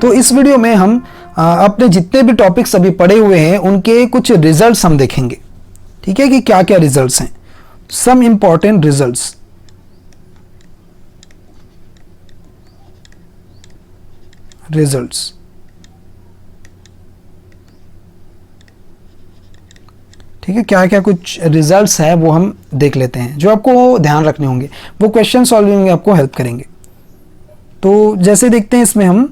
तो इस वीडियो में हम अपने जितने भी टॉपिक्स अभी पढ़े हुए हैं उनके कुछ रिजल्ट्स हम देखेंगे, ठीक है, कि क्या क्या रिजल्ट्स हैं, सम इंपॉर्टेंट रिजल्ट्स। ठीक है, क्या क्या कुछ रिजल्ट्स है वो हम देख लेते हैं, जो आपको ध्यान रखने होंगे, वो क्वेश्चन सॉल्विंग में आपको हेल्प करेंगे। तो जैसे देखते हैं इसमें हम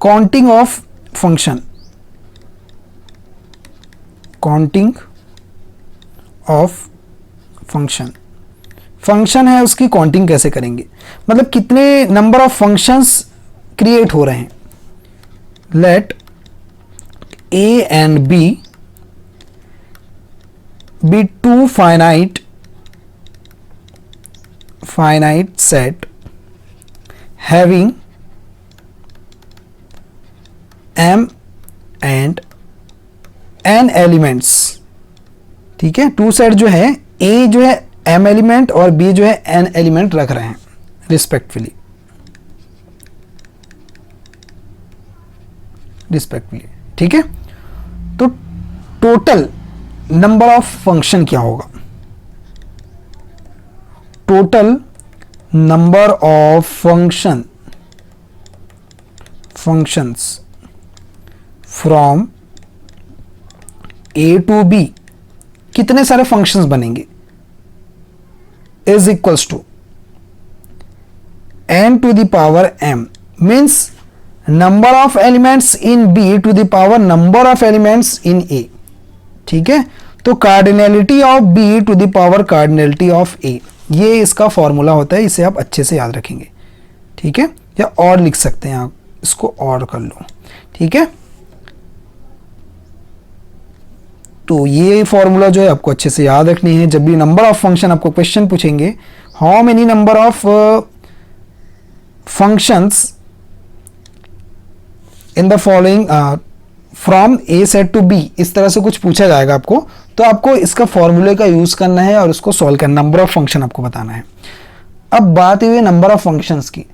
counting of function, counting of function है, उसकी काउंटिंग कैसे करेंगे, मतलब कितने नंबर ऑफ फंक्शंस क्रिएट हो रहे हैं। Let a and b be two finite set having m and n elements। ठीक है, टू सेट जो है a जो है m एलिमेंट और b जो है n एलिमेंट रख रहे हैं रिस्पेक्टिवली। ठीक है, तो टोटल नंबर ऑफ फंक्शन क्या होगा, total number of functions from A to B, कितने सारे फंक्शंस बनेंगे, is equals to n to the power m, means number of elements in b to the power number of elements in a। ठीक है, तो cardinality of b to the power cardinality of a, ये इसका formula होता है, इसे आप अच्छे से याद रखेंगे। ठीक है, या और लिख सकते हैं आप, इसको और कर लो। ठीक है, तो ये फॉर्मूला जो है आपको अच्छे से याद रखनी है। जब भी नंबर ऑफ फंक्शन आपको क्वेश्चन पूछेंगे, how many number of functions in the following from A set to B, इस तरह से कुछ पूछा जाएगा आपको, तो आपको इसका फॉर्मूले का यूज करना है और उसको सॉल्व करना, नंबर ऑफ फंक्शन आपको बताना है। अब बात हुई नंबर ऑफ फंक्शंस की।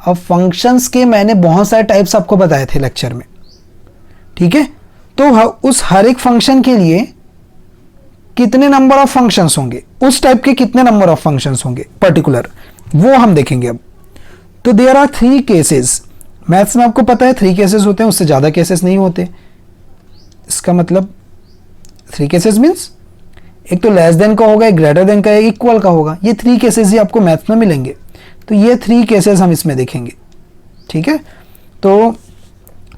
अब फंक्शंस के मैंने बहुत सारे टाइप्स आपको बताए थे लेक्चर में। ठीक है, तो उस हर एक फंक्शन के लिए कितने नंबर ऑफ फंक्शंस होंगे, उस टाइप के कितने नंबर ऑफ फंक्शंस होंगे पर्टिकुलर, वो हम देखेंगे अब। तो देयर आर 3 केसेस, मैथ्स में आपको पता है 3 केसेस होते हैं, उससे ज़्यादा केसेस नहीं होते। इसका मतलब 3 केसेस मीन्स एक तो लेस देन का होगा, एक ग्रेटर देन का, एक इक्वल का होगा। ये 3 केसेस ही आपको मैथ्स में मिलेंगे, तो ये 3 केसेस हम इसमें देखेंगे। ठीक है, तो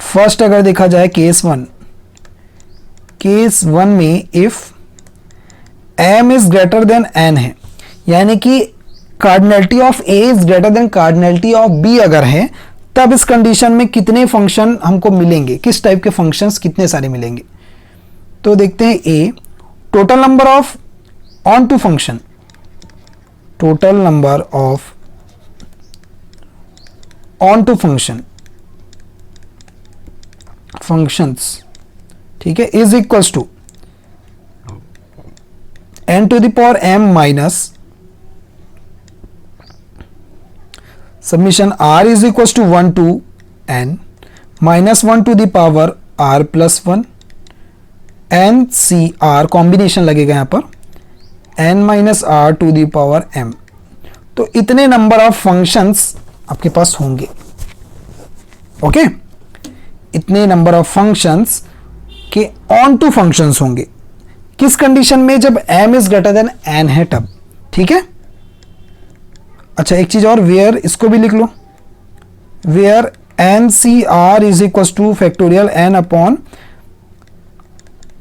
फर्स्ट अगर देखा जाए केस 1 में if m is greater than n है, यानी कि cardinality of a is greater than cardinality of b अगर है, तब इस कंडीशन में कितने फंक्शन हमको मिलेंगे, किस टाइप के फंक्शंस कितने सारे मिलेंगे। तो देखते हैं a, total number of onto function, total number of onto functions, ठीक है, is equals to n to the power m minus summation r is equals to 1 to n minus 1 to the power r plus 1 n c r, combination लगेगा यहाँ पर n minus r to the power m। तो इतने number of functions आपके पास होंगे। Okay, इतने number of functions के on two functions होंगे, किस कंडीशन में, जब m is greater than n है तब। ठीक है, अच्छा एक चीज और, वेयर, इसको भी लिख लो, where n C r is equal to factorial n upon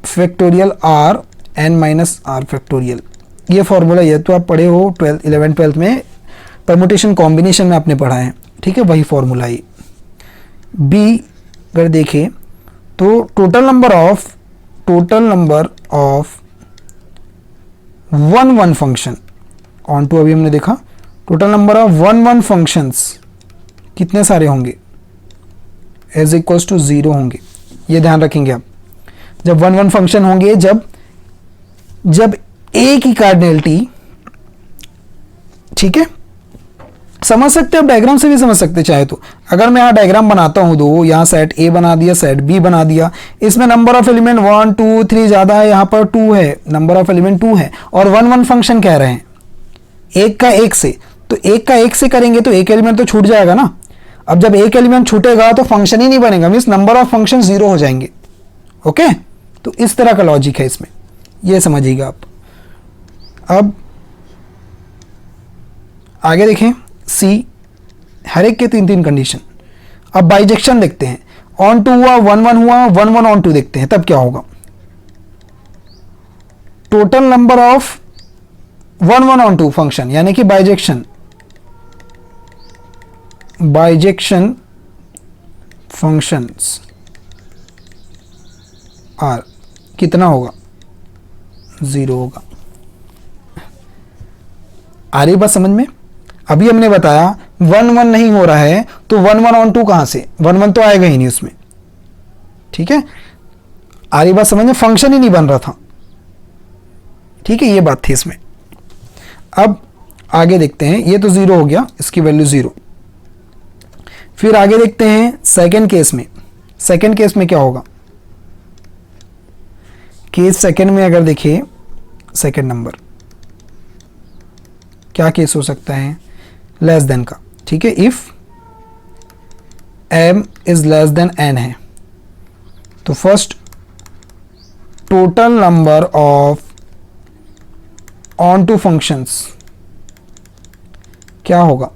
factorial r n minus r factorial. ये फॉर्मूला ये तो आप पढ़े हो 11th 12th में, परमुटेशन कॉम्बिनेशन में आपने पढ़ा है। ठीक है, वही फॉर्मूला ये। b अगर देखें तो total number of one function onto, अभी हमने देखा total number of one functions कितने सारे होंगे, एज इक्वल्स टू 0 होंगे। ये ध्यान रखेंगे आप, जब वन फंक्शन होंगे, जब ए की कार्डिनलिटी, ठीक है, समझ सकते हैं, डायग्राम से भी समझ सकते हैं चाहे तो। अगर मैं यहाँ डायग्राम बनाता हूँ दो, यहाँ सेट ए बना दिया, सेट बी बना दिया, इसमें नंबर ऑफ एलिमेंट 1 2 3 ज़्यादा है, यहाँ पर 2 है, नंबर ऑफ एलिमेंट 2 है, और 1 1 फंक्शन कह रहे हैं एक का एक से, तो एक का एक से करेंगे तो एक एलिमेंट तो छूट जाएगा ना। अब जब एक एलिमेंट छूटेगा तो फंक्शन ही नहीं बनेगा, मीन्स नंबर ऑफ फंक्शन 0 हो जाएंगे। ओके, तो इस तरह का लॉजिक है इसमें, ये समझिएगा आप। अब आगे देखें, सी, हर एक के 3 3 कंडीशन। अब बाइजेक्शन देखते हैं, ऑन टू हुआ, 1 1 हुआ, 1 1 ऑन टू देखते हैं, तब क्या होगा। Total number of 1 1 onto function, यानी कि बाइजेक्शन फंक्शंस आर कितना होगा, 0 होगा। आ रही बात समझ में। अभी हमने बताया 1 1 नहीं हो रहा है, तो 1 1 ऑन टू कहां से, 1 1 तो आएगा ही नहीं उसमें। ठीक है, आ रही बात समझ में, फंक्शन ही नहीं बन रहा था। ठीक है, ये बात थी इसमें। अब आगे देखते हैं, ये तो 0 हो गया, इसकी वैल्यू 0। फिर आगे देखते हैं सेकंड केस में। सेकंड केस में क्या होगा, केस सेकंड में अगर देखिए, सेकंड नंबर क्या केस हो सकता है, लेस देन का। ठीक है, if m is less than n है, तो first total number of onto functions क्या होगा,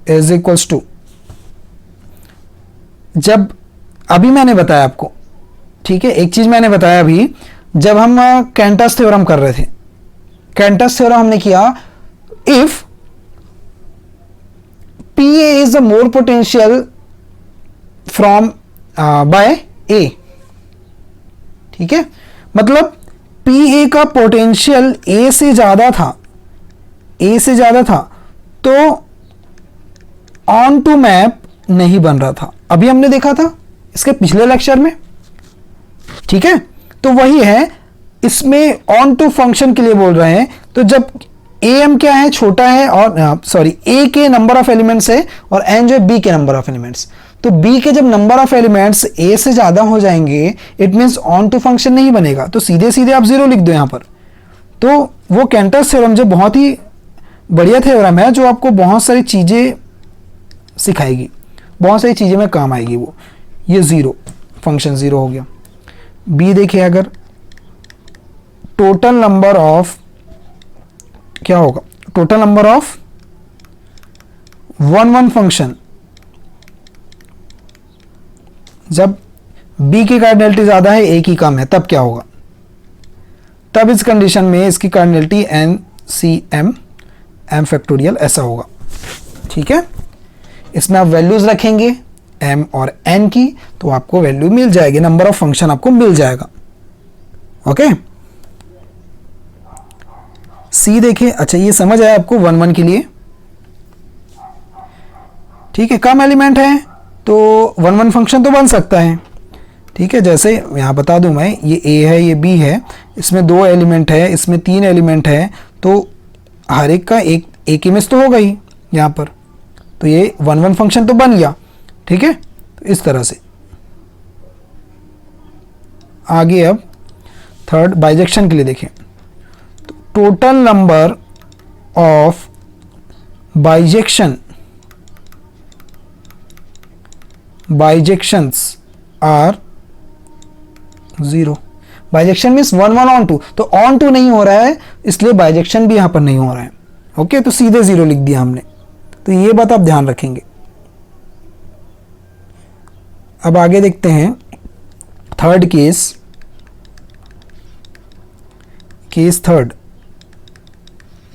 इज इक्वल्स टू, जब अभी मैंने बताया आपको, ठीक है, एक चीज मैंने बताया अभी, जब हम कैंटस थ्योरम कर रहे थे, कैंटस थ्योरम हमने किया, if P A is the more potential from by A. ठीक है, मतलब पी ए का पोटेंशियल ए से ज्यादा था, ए से ज्यादा था, तो ऑन टू मैप नहीं बन रहा था। अभी हमने देखा था इसके पिछले लेक्चर में। ठीक है, तो वही है, इसमें ऑन टू फंक्शन के लिए बोल रहे हैं। तो जब ए एम क्या है, छोटा है, और सॉरी ए के नंबर ऑफ एलिमेंट्स है और एन जो है बी के नंबर ऑफ एलिमेंट्स, तो बी के जब नंबर ऑफ एलिमेंट्स ए से ज्यादा हो जाएंगे, it means onto function नहीं बनेगा। तो सीधे सीधे आप 0 लिख दो यहां पर। तो वो कैंटस थ्योरम जो बहुत ही बढ़िया थ्योरम है, जो आपको बहुत सारी चीजें सिखाएगी, बहुत सारी चीजें में काम आएगी वो। ये 0 फंक्शन 0 हो गया। बी देखिए, अगर टोटल नंबर ऑफ क्या होगा, टोटल नंबर ऑफ 1 1 फंक्शन, जब बी की कार्डिनलिटी ज्यादा है, ए की कम है, तब क्या होगा, तब इस कंडीशन में इसकी cardinality n C m m factorial ऐसा होगा। ठीक है, इसमें आप वैल्यूज रखेंगे m और n की, तो आपको वैल्यू मिल जाएगी, नंबर ऑफ फंक्शन आपको मिल जाएगा। ओके, सी देखिए, अच्छा ये समझ आया आपको 1 1 के लिए। ठीक है, कम एलिमेंट है तो 1 1 फंक्शन तो बन सकता है। ठीक है, जैसे यहां बता दूं मैं, ये a है, ये b है, इसमें 2 एलिमेंट है, इसमें 3 एलिमेंट है, तो हर एक का एक इमेज तो होगा ही यहां पर, तो ये 1 1 फंक्शन तो बन गया। ठीक है, तो इस तरह से आगे अब थर्ड बाइजेक्शन के लिए देखें, तो total number of bijections are 0। Bijection means 1 1 onto, तो ऑन टू नहीं हो रहा है, इसलिए बाइजेक्शन भी यहां पर नहीं हो रहा है। ओके, तो सीधे 0 लिख दिया हमने, तो ये बात आप ध्यान रखेंगे। अब आगे देखते हैं थर्ड केस,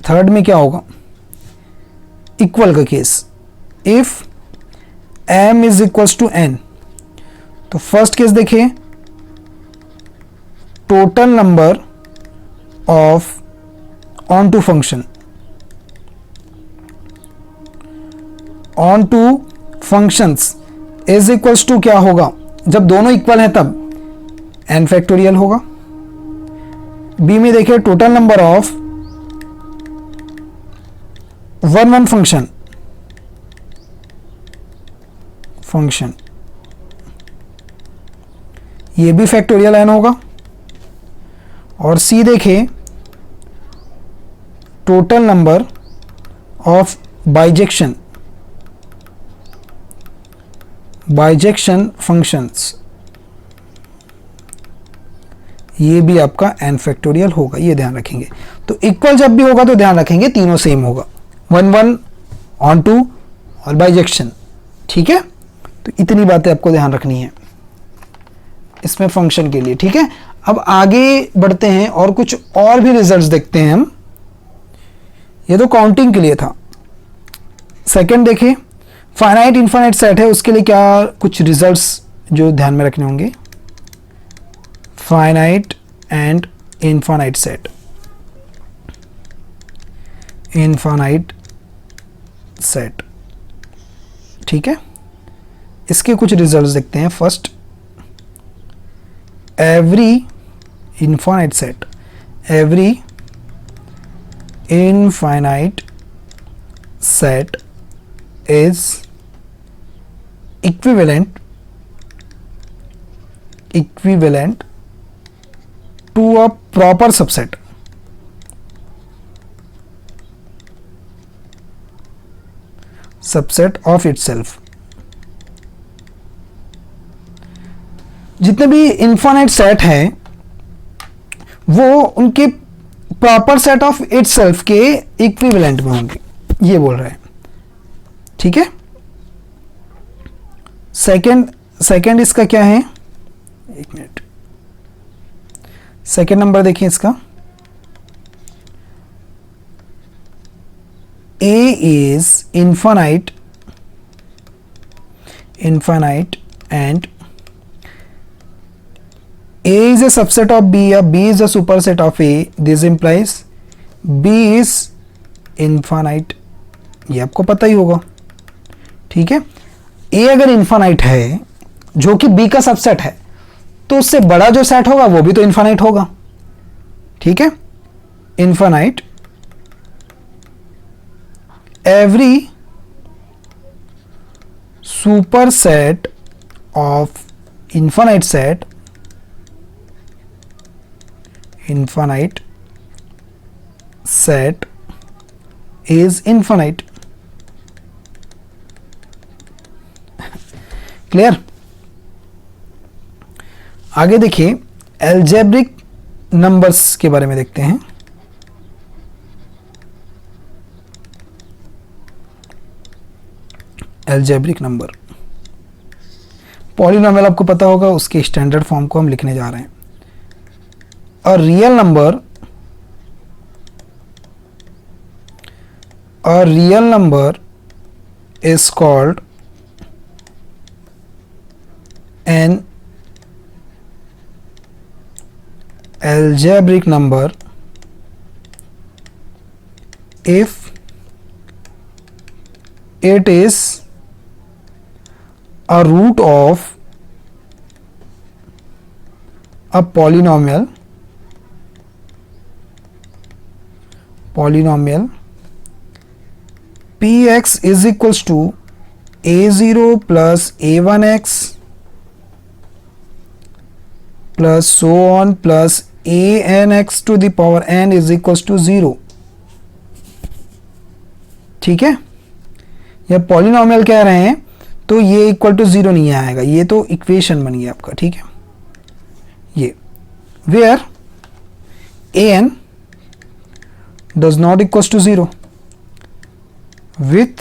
थर्ड में क्या होगा, इक्वल का case. If m is equals to n, तो फर्स्ट केस देखिए, total number of onto function, onto functions is equals to क्या होगा, जब दोनों इक्वल हैं तब n फैक्टोरियल होगा। बी में देखिए, total number of one function ये भी फैक्टोरियल n होगा। और सी देखें, total number of bijection functions, ये भी आपका n फैक्टोरियल होगा, ये ध्यान रखेंगे। तो इक्वल जब भी होगा तो ध्यान रखेंगे तीनों सेम होगा, 1 1 ऑन 2 और बाइजेक्शन। ठीक है, तो इतनी बातें आपको ध्यान रखनी है इसमें फंक्शन के लिए। ठीक है, अब आगे बढ़ते हैं और कुछ और भी रिजल्ट्स देखते हैं हम। ये तो काउंटिंग के लिए था। सेकंड देखिए, फाइनाइट इनफाइनाइट सेट है, उसके लिए क्या कुछ रिजल्ट्स जो ध्यान में रखने होंगे। फाइनाइट एंड इनफाइनाइट सेट, ठीक है, इसके कुछ रिजल्ट्स देखते हैं। First, every infinite set is equivalent to a proper subset of itself। जितने भी इन्फाइनाइट सेट हैं वो उनके प्रॉपर सेट ऑफ इटसेल्फ के इक्विवेलेंट में होंगे, ये बोल रहे हैं। ठीक है, सेकंड इसका क्या है, एक मिनट, सेकंड नंबर देखिए इसका, A is infinite and A is a subset of B या B is a superset of A, this implies B is infinite, ये आपको पता ही होगा। ठीक है, A अगर इन्फानाइट है जो कि B का सबसेट है तो उससे बड़ा जो सेट होगा वो भी तो इन्फानाइट होगा। ठीक है, infinite, every superset of infinite set is infinite। Clear. आगे देखिए, एल्जेब्रिक नंबर्स के बारे में देखते हैं। एल्जेब्रिक नंबर, पॉलिनोमियल आपको पता होगा, उसके स्टैंडर्ड फॉर्म को हम लिखने जा रहे हैं। A real number is called an algebraic number if it is a root of a polynomial px is equals to a0 plus a1x plus so on plus anx to the power n is equals to 0। ठीक है, या polynomial कह रहे हैं तो ये equal to 0 नहीं आएगा, ये तो इक्वेशन बन गया आपका। ठीक है, ये where an does not equals to 0 with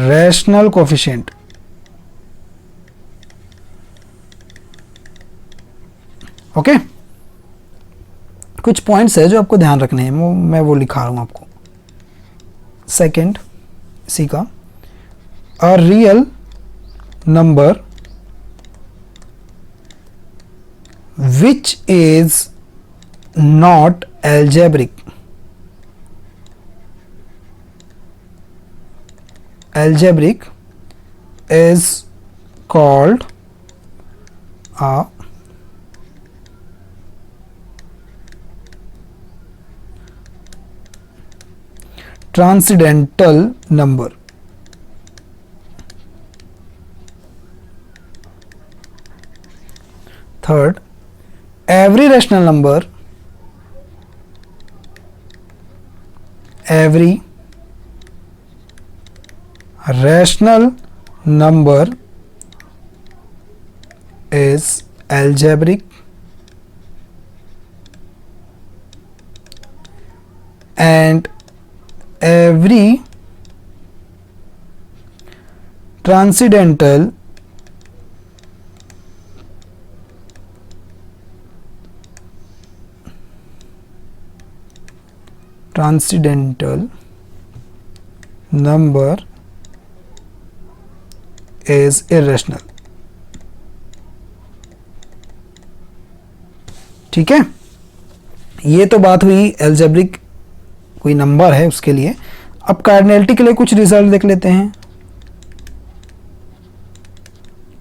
rational coefficient। Okay, कुछ पॉइंट्स है जो आपको ध्यान रखने हैं, मैं वो लिखा रहा हूं आपको। सेकंड इसी का, a real number which is not algebraic is called a transcendental number. Third, every rational number, every rational number is algebraic and every transcendental number is irrational। ठीक है, ये तो बात हुई एल्जेब्रिक कोई नंबर है उसके लिए। अब कार्डिनैलिटी के लिए कुछ रिजल्ट देख लेते हैं।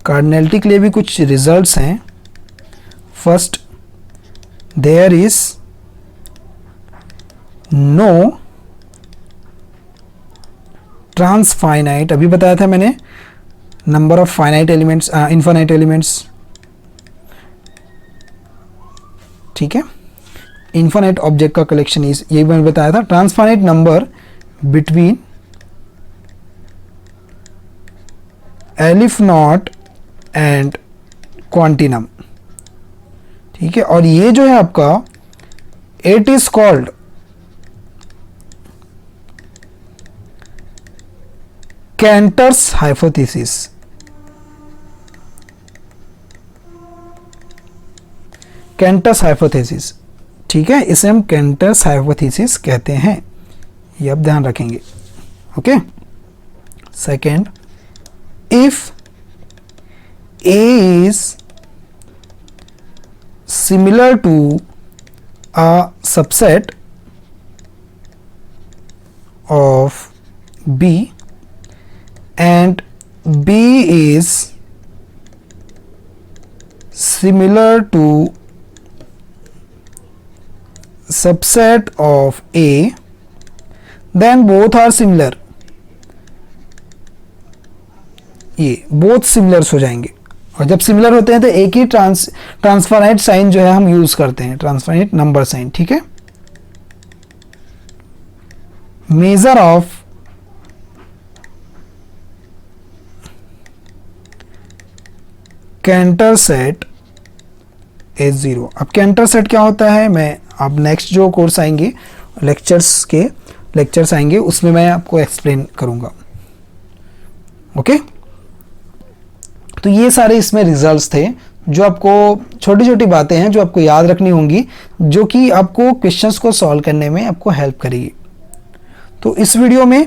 कार्डिनैलिटी के लिए भी कुछ रिजल्ट्स हैं। First, there is no transfinite, अभी बताया था मैंने, number of finite elements, infinite elements. ठीक है, इनफाइनाइट ऑब्जेक्ट का कलेक्शन इज, ये मैंने बताया था। Transfinite number between aleph naught and continuum. ठीक है, और ये जो है आपका, it is called Cantor's hypothesis. Cantor's hypothesis, ठीक है, इसे हम कैंटर्स हाइपोथेसिस कहते हैं, ये आप ध्यान रखेंगे। Okay, second, if A is similar to a subset of B and B is similar to subset of A, then both are similar। ये both similars हो जाएंगे, और जब सिमिलर होते हैं तो एक ही ट्रांसफाइनाइट साइन जो है हम यूज करते हैं, ट्रांसफाइनाइट नंबर साइन। ठीक है, measure of Cantor set is 0। अब कैंटर सेट क्या होता है, मैं अब नेक्स्ट जो कोर्स आएंगे, लेक्चर्स आएंगे, उसमें मैं आपको एक्सप्लेन करूंगा। ओके, तो ये सारे इसमें रिजल्ट्स थे, जो आपको छोटी छोटी बातें हैं जो आपको याद रखनी होंगी, जो कि आपको क्वेश्चंस को सॉल्व करने में आपको हेल्प करेगी। तो इस वीडियो में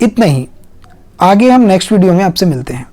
इतना ही, आगे हम नेक्स्ट वीडियो में आपसे मिलते हैं।